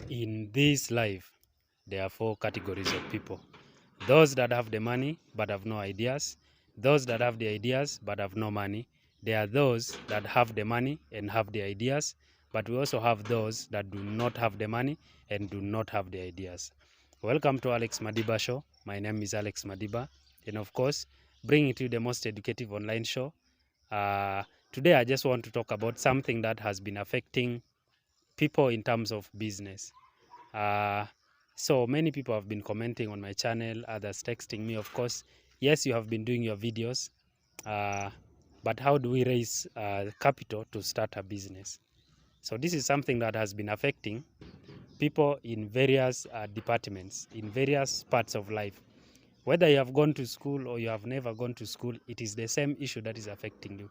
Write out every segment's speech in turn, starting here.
In this life, there are four categories of people: those that have the money but have no ideas, those that have the ideas but have no money. There are those that have the money and have the ideas, but we also have those that do not have the money and do not have the ideas. Welcome to Alex Madiba Show. My name is Alex Madiba, and of course, bringing to you the most educative online show. Today, I just want to talk about something that has been affecting people in terms of business. Uh, so many people have been commenting on my channel, others texting me, of course. Yes, you have been doing your videos, uh, but how do we raise capital to start a business? So this is something that has been affecting people in various departments, in various parts of life. Whether you have gone to school or you have never gone to school, it is the same issue that is affecting you.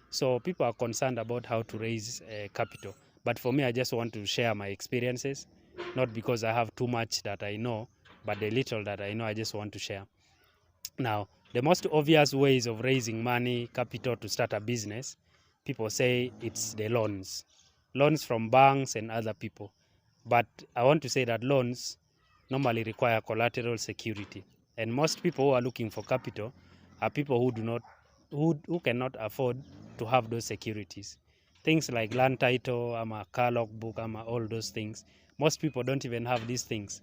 So people are concerned about how to raise capital. But for me, I just want to share my experiences, not because I have too much that I know, but the little that I know, I just want to share. Now, the most obvious ways of raising money, capital to start a business, people say it's the loans. Loans from banks and other people. But I want to say that loans normally require collateral security. And most people who are looking for capital are people who cannot afford to have those securities. Things like land title, car logbook, all those things. Most people don't even have these things.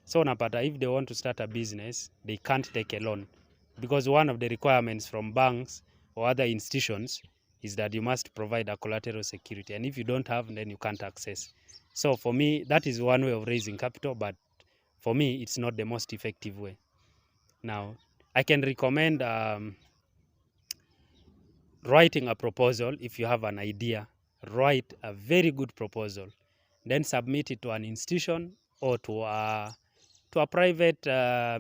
So unapata if they want to start a business, they can't take a loan because one of the requirements from banks or other institutions is that you must provide a collateral security, and if you don't have, then you can't access. So for me, that is one way of raising capital, but for me, it's not the most effective way. Now, I can recommend writing a proposal. If you have an idea, write a very good proposal, then submit it to an institution or to a private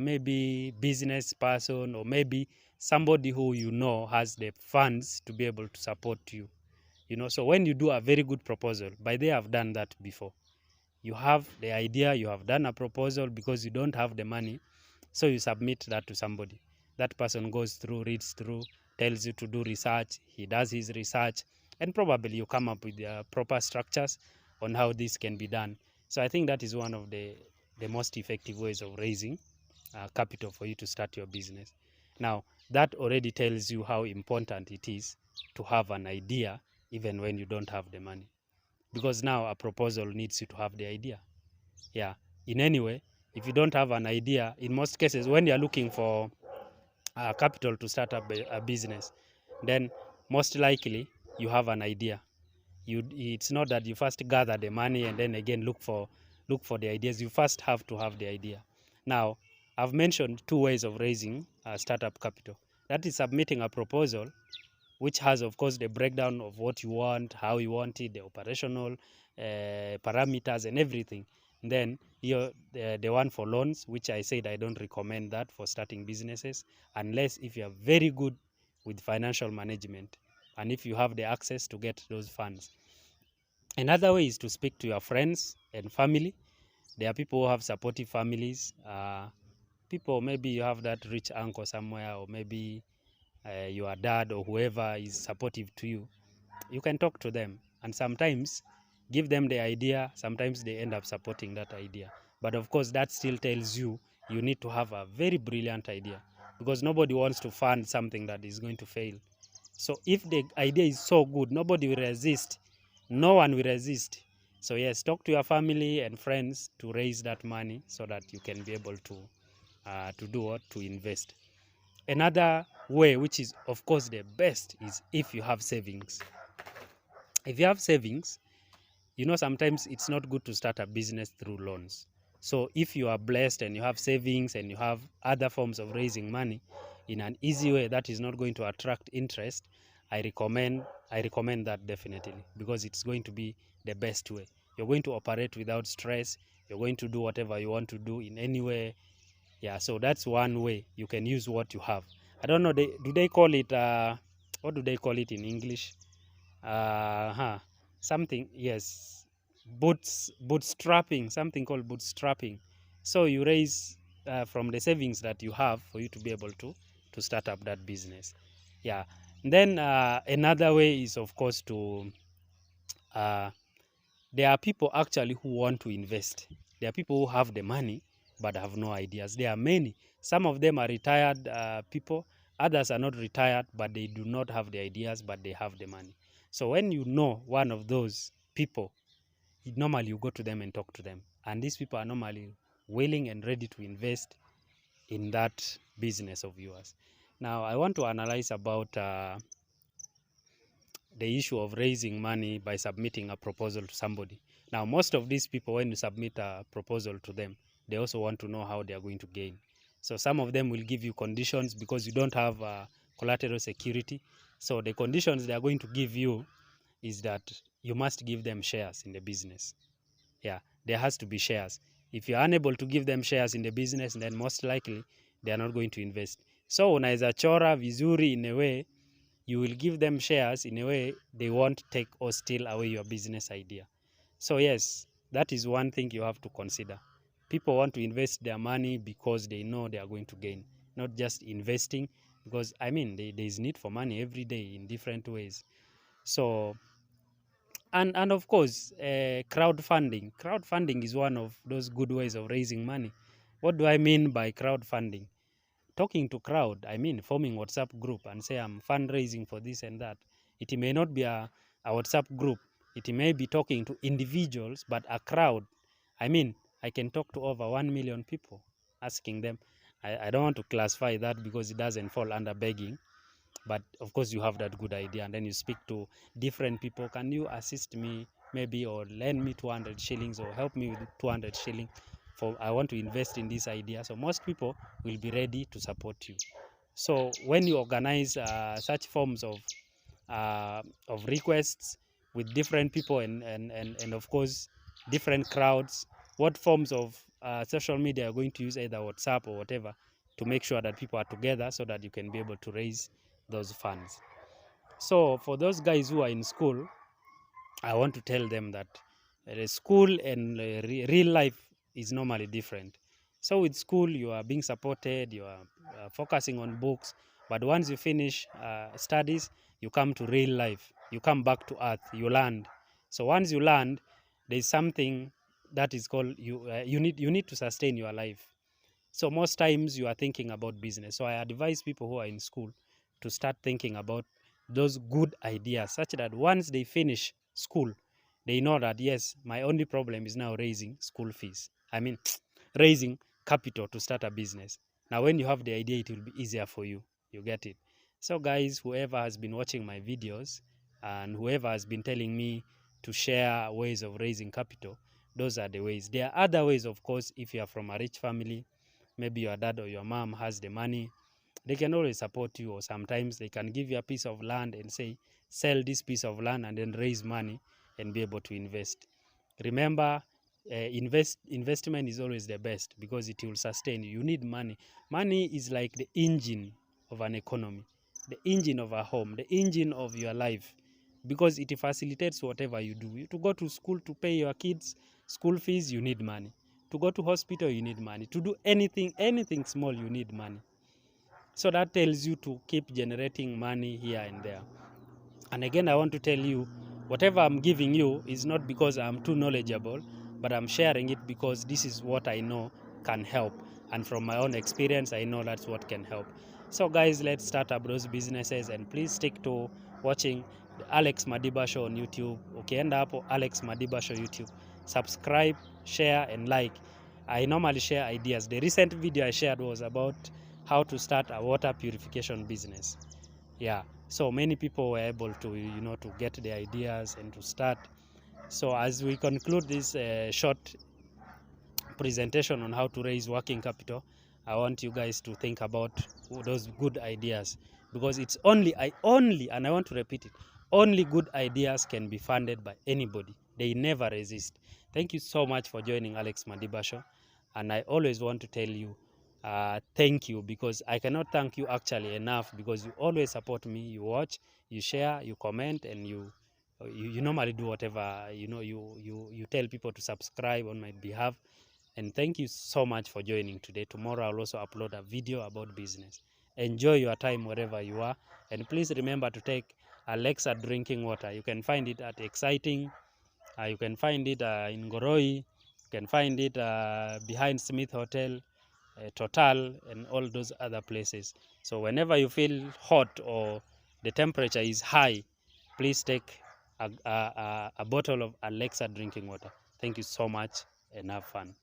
maybe business person, or maybe somebody who you know has the funds to be able to support you. So when you do a very good proposal, by they have done that before. You have the idea, you have done a proposal because you don't have the money, so you submit that to somebody. That person goes through, reads through, tells you to do research, he does his research, and probably you come up with the proper structures on how this can be done. So I think that is one of the most effective ways of raising capital for you to start your business. Now, that already tells you how important it is to have an idea even when you don't have the money. Because now a proposal needs you to have the idea. Yeah, in any way, if you don't have an idea, in most cases, when you're looking for capital to start up a business, then most likely you have an idea. It's not that you first gather the money and then again look for the ideas. You first have to have the idea. Now, I've mentioned two ways of raising startup capital. That is submitting a proposal, which has, of course, the breakdown of what you want, how you want it, the operational parameters and everything. And then the one for loans, which I said I don't recommend that for starting businesses, unless if you are very good with financial management and if you have the access to get those funds. Another way is to speak to your friends and family. There are people who have supportive families. People, maybe you have that rich uncle somewhere, or maybe your dad or whoever is supportive to you. You can talk to them, and sometimes give them the idea. Sometimes they end up supporting that idea. But of course, that still tells you you need to have a very brilliant idea, because nobody wants to fund something that is going to fail. So if the idea is so good, nobody will resist. No one will resist. So yes, talk to your family and friends to raise that money so that you can be able to do what? To invest. Another way, which is of course the best, is if you have savings. If you have savings, sometimes it's not good to start a business through loans. So if you are blessed and you have savings and you have other forms of raising money in an easy way that is not going to attract interest, I recommend that definitely, because it's going to be the best way. You're going to operate without stress. You're going to do whatever you want to do in any way. Yeah, so that's one way you can use what you have. I don't know, do they call it, what do they call it in English? Something, yes, bootstrapping, something called bootstrapping. So you raise from the savings that you have for you to be able to start up that business. Yeah. And then another way is, of course, to there are people actually who want to invest. There are people who have the money but have no ideas. There are many. Some of them are retired people. Others are not retired, but they do not have the ideas, but they have the money. So when you know one of those people, normally you go to them and talk to them. And these people are normally willing and ready to invest in that business of yours. Now, I want to analyze about the issue of raising money by submitting a proposal to somebody. Now, most of these people, when you submit a proposal to them, they also want to know how they are going to gain. So some of them will give you conditions because you don't have collateral security. So the conditions they are going to give you is that you must give them shares in the business. Yeah, there has to be shares. If you're unable to give them shares in the business, then most likely they are not going to invest. So unaweza chora vizuri in a way, you will give them shares in a way they won't take or steal away your business idea. So yes, that is one thing you have to consider. People want to invest their money because they know they are going to gain, not just investing because, I mean, there is need for money every day in different ways. So, and of course, crowdfunding. Crowdfunding is one of those good ways of raising money. What do I mean by crowdfunding? Talking to crowd, I mean forming WhatsApp group and say I'm fundraising for this and that. It may not be a WhatsApp group. It may be talking to individuals, but a crowd. I mean, I can talk to over 1 million people, asking them. I don't want to classify that because it doesn't fall under begging. But of course, you have that good idea, and then you speak to different people. Can you assist me, maybe, or lend me 200 shillings, or help me with 200 shillings? For I want to invest in this idea. So most people will be ready to support you. So when you organize such forms of requests with different people and of course different crowds, what forms of social media are going to use, either WhatsApp or whatever, to make sure that people are together so that you can be able to raise those funds. So for those guys who are in school, I want to tell them that school and real life is normally different. So with school, you are being supported, you are focusing on books, but once you finish studies, you come to real life. You come back to earth, you land. So once you land, there is something that is called you need to sustain your life. So most times you are thinking about business. So I advise people who are in school to start thinking about those good ideas such that once they finish school, they know that, yes, my only problem is now raising school fees. I mean, raising capital to start a business. Now, when you have the idea, it will be easier for you. You get it? So guys, whoever has been watching my videos and whoever has been telling me to share ways of raising capital, those are the ways. There are other ways, of course, if you are from a rich family, maybe your dad or your mom has the money, they can always support you, or sometimes they can give you a piece of land and say, sell this piece of land and then raise money and be able to invest. Remember, investment is always the best because it will sustain you. You need money. Money is like the engine of an economy, the engine of a home, the engine of your life, because it facilitates whatever you do. To go to school to pay your kids school fees, you need money. To go to hospital, you need money. To do anything small, you need money. So that tells you to keep generating money here and there. And again, I want to tell you, whatever I'm giving you is not because I'm too knowledgeable, but I'm sharing it because this is what I know can help. And from my own experience, I know that's what can help. So guys, let's start up those businesses, and please stick to watching the Alex Madiba Show on YouTube. Ukienda hapo Alex Madiba Show YouTube, subscribe, share, and like. I normally share ideas. The recent video I shared was about how to start a water purification business. Yeah, so many people were able to to get the ideas and to start. So as we conclude this short presentation on how to raise working capital, I want you guys to think about those good ideas, because it's only and I want to repeat it, only good ideas can be funded by anybody. They never resist. Thank you so much for joining Alex Madiba Show, and I always want to tell you thank you, because I cannot thank you actually enough, because you always support me. You watch, you share, you comment, and you normally do whatever you tell people to subscribe on my behalf. And thank you so much for joining today. Tomorrow I'll also upload a video about business. Enjoy your time wherever you are, and please remember to take Alexa drinking water. You can find it at exciting You can find it in Goroi, you can find it behind Smith Hotel, Total, and all those other places. So whenever you feel hot or the temperature is high, please take a bottle of Alexa drinking water. Thank you so much and have fun.